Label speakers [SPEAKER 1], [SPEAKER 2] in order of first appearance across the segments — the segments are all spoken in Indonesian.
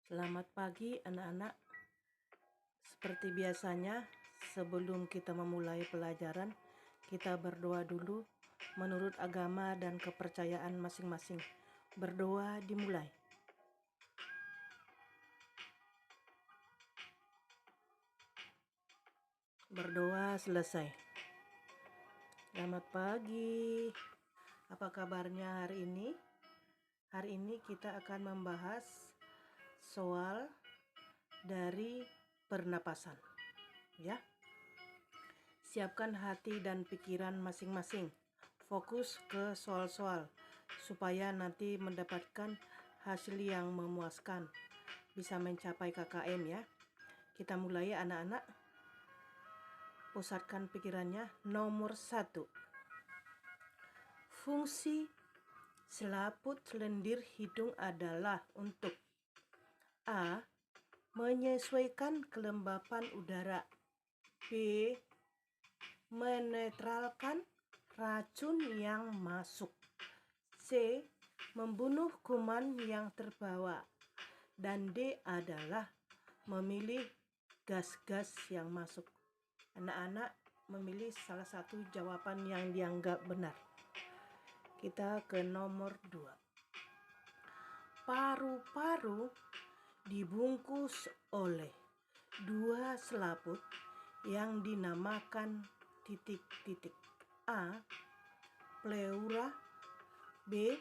[SPEAKER 1] Selamat pagi anak-anak. Seperti biasanya, sebelum kita memulai pelajaran, kita berdoa dulu menurut agama dan kepercayaan masing-masing. Berdoa dimulai. Berdoa selesai. Selamat pagi. Apa kabarnya hari ini? Hari ini kita akan membahas soal dari pernapasan. Ya. Siapkan hati dan pikiran masing-masing. Fokus ke soal-soal supaya nanti mendapatkan hasil yang memuaskan. Bisa mencapai KKM ya. Kita mulai ya anak-anak. Pusatkan pikirannya. Nomor 1. Fungsi selaput lendir hidung adalah untuk A. Menyesuaikan kelembapan udara. B. Menetralkan racun yang masuk. C. Membunuh kuman yang terbawa. Dan D adalah memilih gas-gas yang masuk. Anak-anak memilih salah satu jawaban yang dianggap benar. Kita ke nomor 2. Paru-paru dibungkus oleh 2 selaput yang dinamakan titik-titik. A. Pleura. B.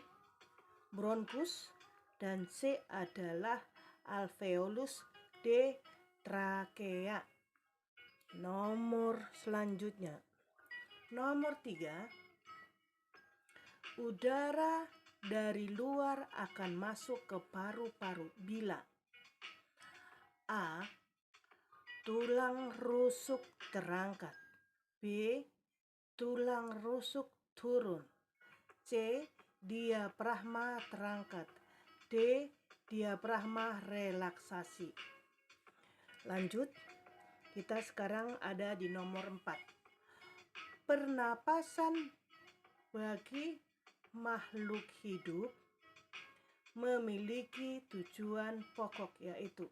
[SPEAKER 1] Bronkus. Dan C adalah alveolus. D. Trakea. Nomor selanjutnya. Nomor 3. Udara dari luar akan masuk ke paru-paru bila A. Tulang rusuk terangkat. B. Tulang rusuk turun. C. Diafragma terangkat. D. Diafragma relaksasi. Lanjut, kita sekarang ada di nomor 4. Pernapasan bagi makhluk hidup memiliki tujuan pokok, yaitu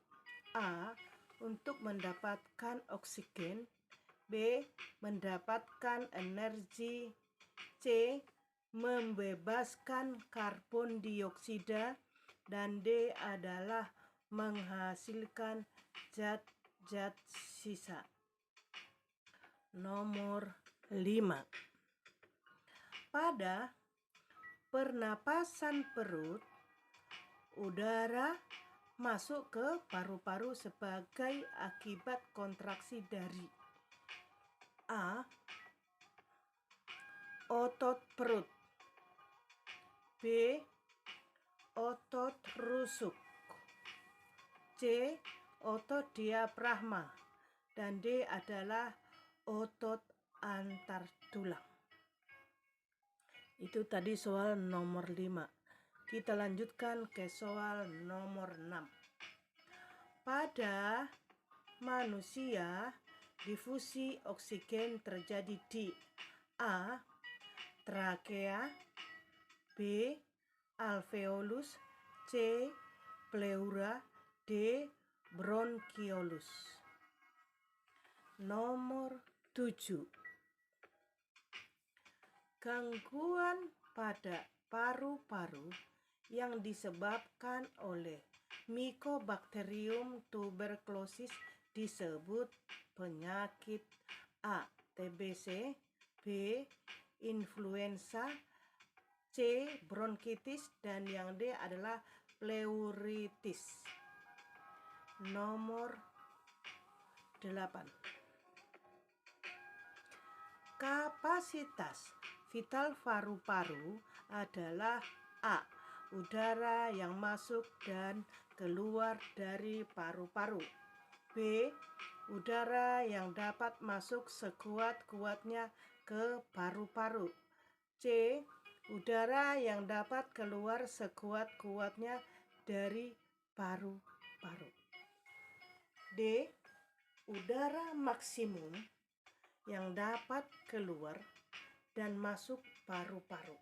[SPEAKER 1] A. Untuk mendapatkan oksigen. B. Mendapatkan energi. C. Membebaskan karbon dioksida. Dan D adalah menghasilkan zat-zat sisa. Nomor 5. Pada pernapasan perut, udara masuk ke paru-paru sebagai akibat kontraksi dari A. Otot perut. B. Otot rusuk. C. Otot diafragma. Dan D adalah otot antar tulang. Itu tadi soal nomor 5. Kita lanjutkan ke soal nomor 6. Pada manusia, difusi oksigen terjadi di A. Trakea. B. Alveolus. C. Pleura. D. Bronkiolus. Nomor 7. Gangguan pada paru-paru yang disebabkan oleh Mycobacterium tuberculosis disebut penyakit A. TBC. B. Influenza. C. Bronkitis. Dan yang D adalah pleuritis. Nomor 8. Kapasitas vital paru-paru adalah A. Udara yang masuk dan keluar dari paru-paru. B. Udara yang dapat masuk sekuat-kuatnya ke paru-paru. C. Udara yang dapat keluar sekuat-kuatnya dari paru-paru. D. Udara maksimum yang dapat keluar dan masuk paru-paru.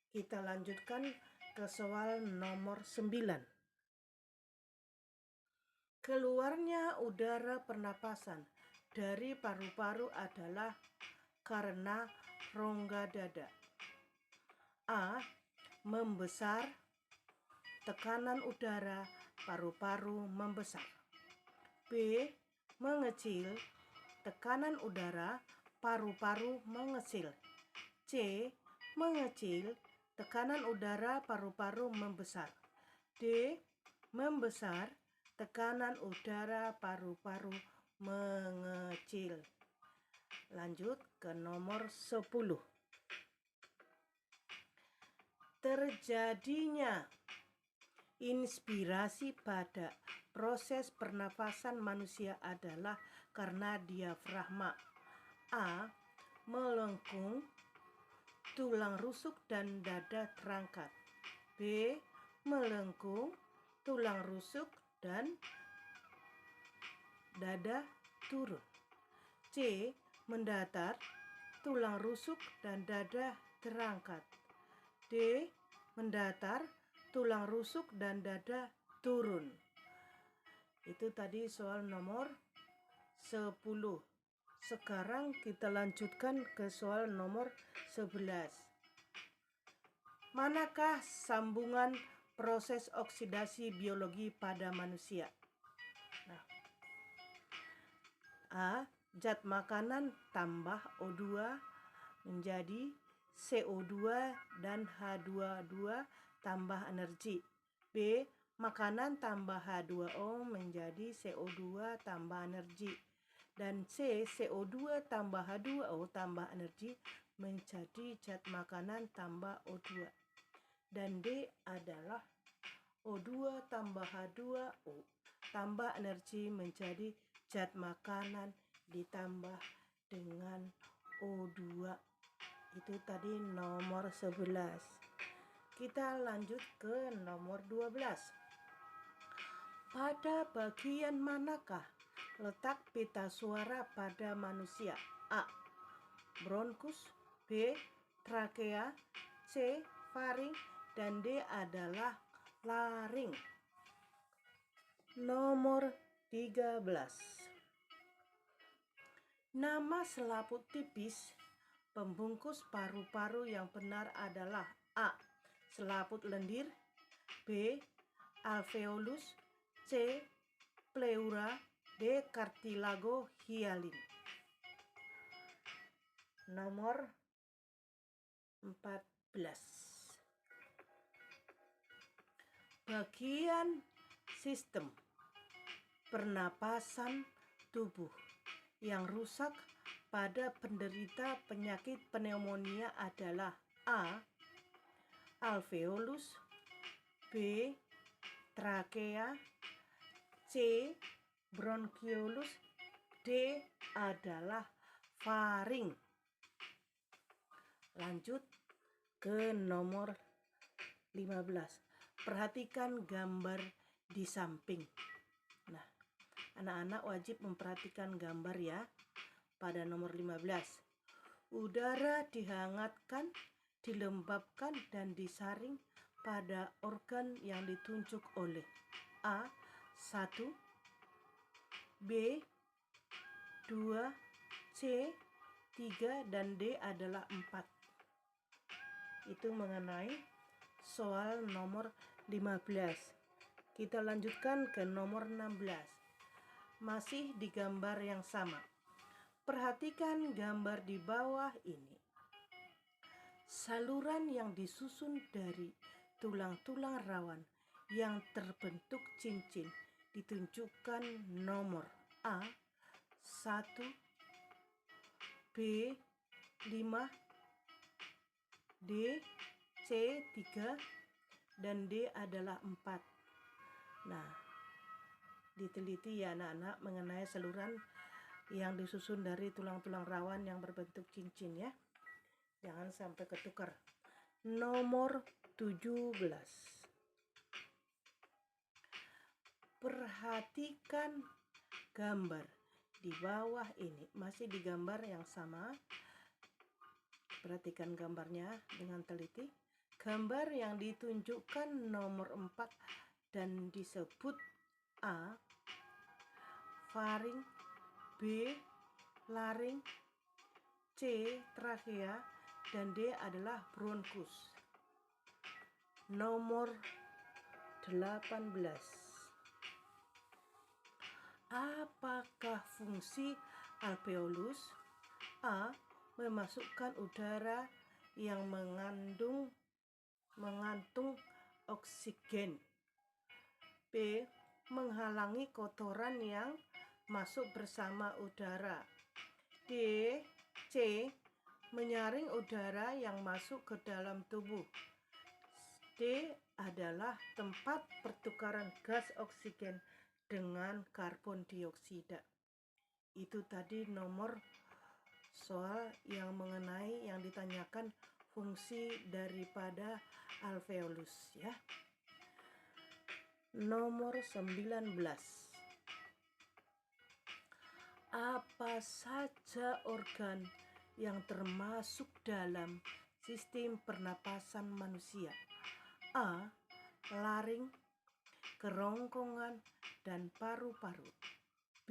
[SPEAKER 1] Kita lanjutkan ke soal nomor 9. Keluarnya udara pernapasan dari paru-paru adalah karena rongga dada. A. Membesar, tekanan udara paru-paru membesar. B. Mengecil, tekanan udara paru-paru mengecil. C. Mengecil, tekanan udara paru-paru membesar. D. Membesar, tekanan udara paru-paru mengecil. Lanjut ke nomor 10. Terjadinya inspirasi pada proses pernafasan manusia adalah karena diafragma. A. Melengkung, tulang rusuk dan dada terangkat. B. Melengkung, tulang rusuk dan dada turun. C. Mendatar, tulang rusuk dan dada terangkat. D. Mendatar, tulang rusuk dan dada turun. Itu tadi soal nomor 10. Sekarang kita lanjutkan ke soal nomor 11. Manakah sambungan proses oksidasi biologi pada manusia? Nah, A. Zat makanan tambah O2 menjadi CO2 dan H22 tambah energi. B. Makanan tambah H2O menjadi CO2 tambah energi. Dan C. CO2 tambah H2O tambah energi menjadi zat makanan tambah O2. Dan D adalah O2 tambah H2O tambah energi menjadi zat makanan ditambah dengan O2. Itu tadi nomor 11. Kita lanjut ke nomor 12. Pada bagian manakah letak pita suara pada manusia? A. Bronkus. B. Trakea. C. Faring. Dan D adalah laring. Nomor 13. Nama selaput tipis pembungkus paru-paru yang benar adalah A. Selaput lendir. B. Alveolus. C. Pleura. D. Cartilago hyalin. Nomor 14. Bagian sistem pernapasan tubuh yang rusak pada penderita penyakit pneumonia adalah A. Alveolus. B. Trakea. C. Bronchiolus. D adalah faring. Lanjut ke nomor 15. Perhatikan gambar di samping. Nah, anak-anak wajib memperhatikan gambar ya. Pada nomor 15. Udara dihangatkan, dilembabkan dan disaring pada organ yang ditunjuk oleh A. 1, B. 2, C. 3 dan D adalah 4. Itu mengenai soal nomor 15. Kita lanjutkan ke nomor 16. Masih di gambar yang sama. Perhatikan gambar di bawah ini. Saluran yang disusun dari tulang-tulang rawan yang terbentuk cincin ditunjukkan nomor A. 1, B. 5, D. C. 3 dan D adalah 4. Nah, diteliti ya anak-anak mengenai saluran yang disusun dari tulang-tulang rawan yang berbentuk cincin ya. Jangan sampai ketukar. Nomor 17. Perhatikan gambar di bawah ini. Masih di gambar yang sama. Perhatikan gambarnya dengan teliti. Gambar yang ditunjukkan nomor 4 dan disebut A. faring, B. laring, C. trakea, dan D adalah bronkus. Nomor 18. Apakah fungsi alveolus? A. Memasukkan udara yang mengandung oksigen. B. Menghalangi kotoran yang masuk bersama udara. D. C. Menyaring udara yang masuk ke dalam tubuh. D adalah tempat pertukaran gas oksigen dengan karbon dioksida. Itu tadi nomor soal yang mengenai yang ditanyakan fungsi daripada alveolus ya. Nomor 19. Apa saja organ yang termasuk dalam sistem pernapasan manusia? A. laring, kerongkongan, dan paru-paru. B.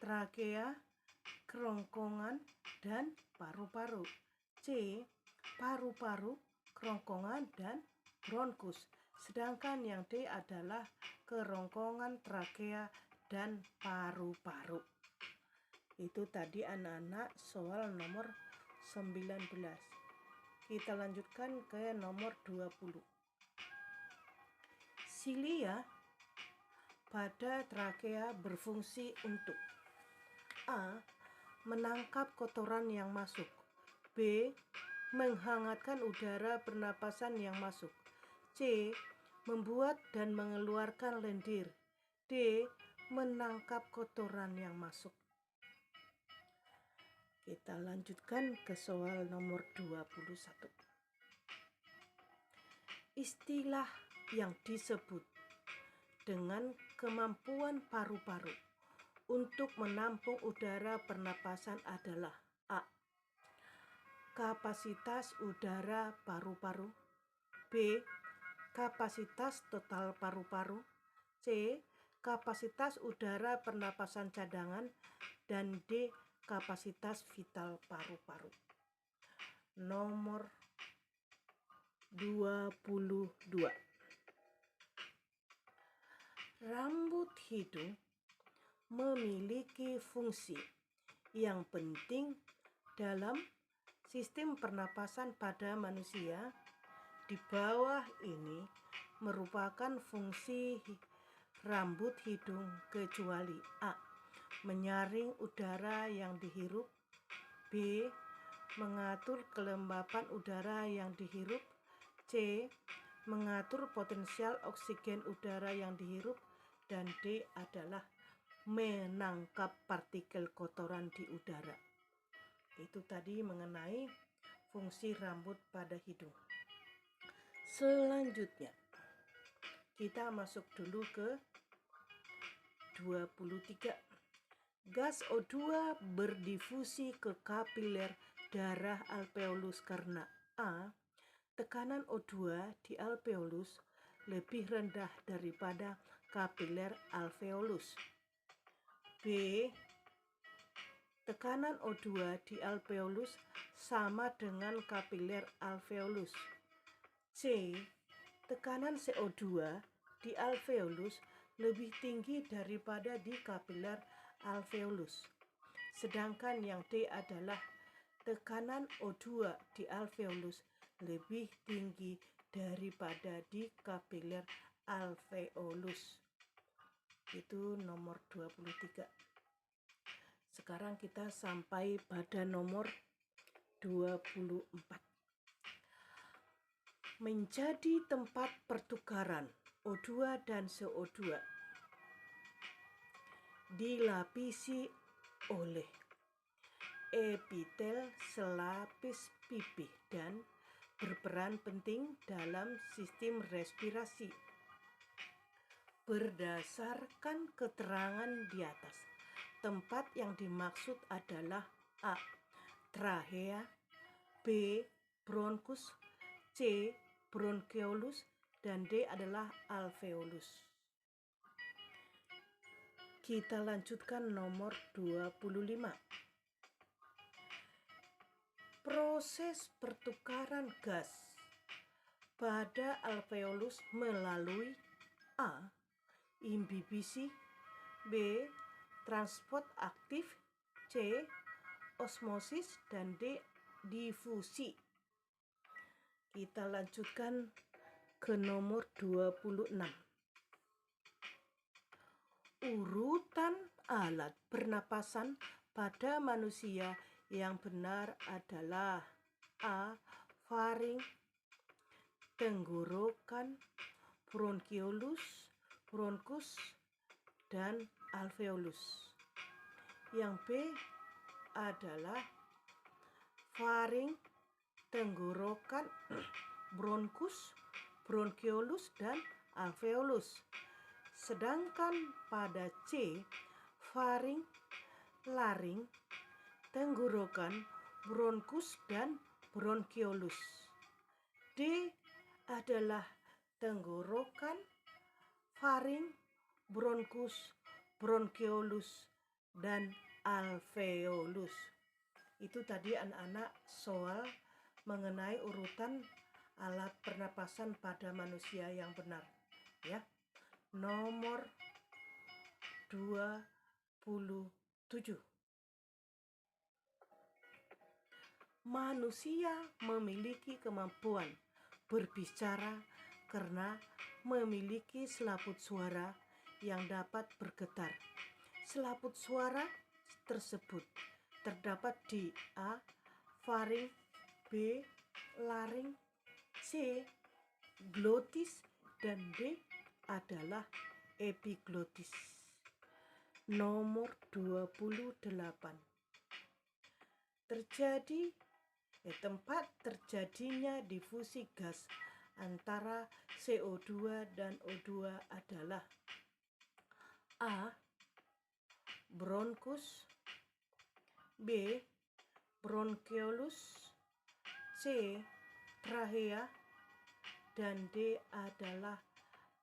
[SPEAKER 1] trakea, kerongkongan, dan paru-paru. C. paru-paru, kerongkongan, dan bronkus. Sedangkan yang D adalah kerongkongan, trakea, dan paru-paru. Itu tadi anak-anak soal nomor 19. Kita lanjutkan ke nomor 20. Silia pada trakea berfungsi untuk A. menangkap kotoran yang masuk. B. menghangatkan udara pernapasan yang masuk. C. membuat dan mengeluarkan lendir. D. menangkap kotoran yang masuk. Kita lanjutkan ke soal nomor 21. Istilah yang disebut dengan kemampuan paru-paru untuk menampung udara pernapasan adalah A. kapasitas udara paru-paru. B. kapasitas total paru-paru. C. kapasitas udara pernapasan cadangan. Dan D. kapasitas vital paru-paru. Nomor 22. Rambut hidung memiliki fungsi yang penting dalam sistem pernapasan pada manusia. Di bawah ini merupakan fungsi rambut hidung kecuali A. menyaring udara yang dihirup. B. mengatur kelembapan udara yang dihirup. C. mengatur potensial oksigen udara yang dihirup. Dan D adalah menangkap partikel kotoran di udara. Itu tadi mengenai fungsi rambut pada hidung. Selanjutnya kita masuk dulu ke 23. Gas O2 berdifusi ke kapiler darah alveolus karena A. tekanan O2 di alveolus lebih rendah daripada kapiler alveolus. B. tekanan O2 di alveolus sama dengan kapiler alveolus. C. tekanan CO2 di alveolus lebih tinggi daripada di kapiler alveolus. Sedangkan yang D adalah tekanan O2 di alveolus lebih tinggi daripada di kapiler alveolus. Itu nomor 23. Sekarang kita sampai pada nomor 24. Menjadi tempat pertukaran O2 dan CO2 dilapisi oleh epitel selapis pipih dan berperan penting dalam sistem respirasi. Berdasarkan keterangan di atas, tempat yang dimaksud adalah A. trachea, B. bronkus, C. bronkeolus, dan D adalah alveolus. Kita lanjutkan nomor 25. Proses pertukaran gas pada alveolus melalui A. Imbibisi, B. Transport aktif, C. Osmosis, dan D. Difusi. Kita lanjutkan ke nomor 26. Urutan alat pernapasan pada manusia yang benar adalah A. Faring, tenggorokan, bronkiolus, bronkus, dan alveolus. Yang B adalah faring, tenggorokan, bronkus, bronkiolus, dan alveolus. Sedangkan pada C, faring, laring, tenggorokan, bronkus, dan bronkiolus. D adalah tenggorokan, faring, bronkus, bronkiolus, dan alveolus. Itu tadi anak-anak soal mengenai urutan alat pernapasan pada manusia yang benar, ya. Nomor 27. Manusia memiliki kemampuan berbicara karena memiliki selaput suara yang dapat bergetar. Selaput suara tersebut terdapat di A. faring, B. laring, C. glotis, dan D adalah epiglotis. Nomor 28. Tempat terjadinya difusi gas antara CO2 dan O2 adalah A. bronkus, B. bronkiolus, C. trachea, dan D adalah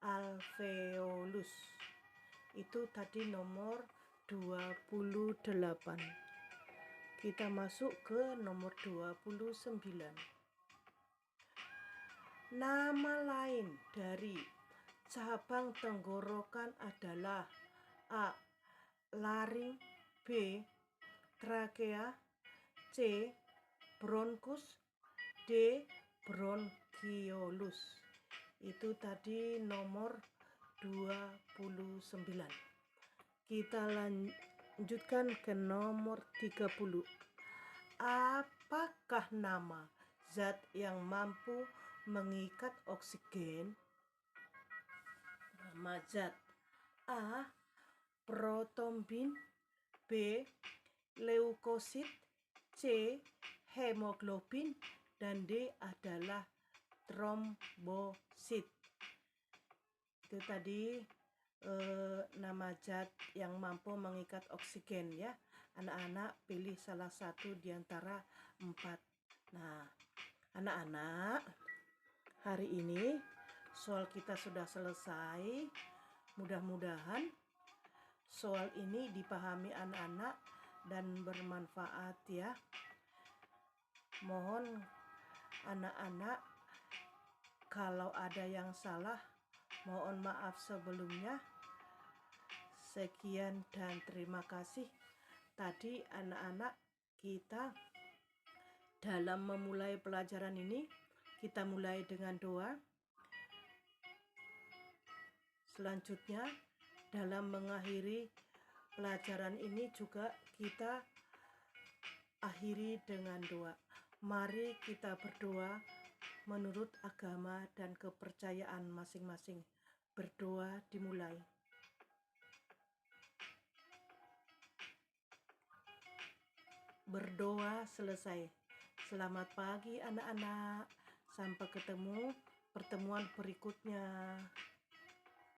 [SPEAKER 1] alveolus. Itu tadi nomor 28. Kita masuk ke nomor 29. Nama lain dari cabang tenggorokan adalah A. laring, B. trachea, C. bronkus, D. bronkiolus. Itu tadi nomor 29. Kita lanjutkan ke nomor 30. Apakah nama zat yang mampu mengikat oksigen? Nama zat: A. protombin, B. leukosit, C. hemoglobin, dan D adalah trombosit. Itu tadi nama zat yang mampu mengikat oksigen, ya. Anak-anak pilih salah satu di antara 4. Nah, anak-anak, hari ini soal kita sudah selesai. Mudah-mudahan soal ini dipahami anak-anak dan bermanfaat, ya. Mohon anak-anak kalau ada yang salah, mohon maaf sebelumnya. Sekian dan terima kasih. Tadi anak-anak kita dalam memulai pelajaran ini, kita mulai dengan doa. Selanjutnya dalam mengakhiri pelajaran ini juga kita akhiri dengan doa. Mari kita berdoa menurut agama dan kepercayaan masing-masing. Berdoa dimulai. Berdoa selesai. Selamat pagi anak-anak. Sampai ketemu pertemuan berikutnya.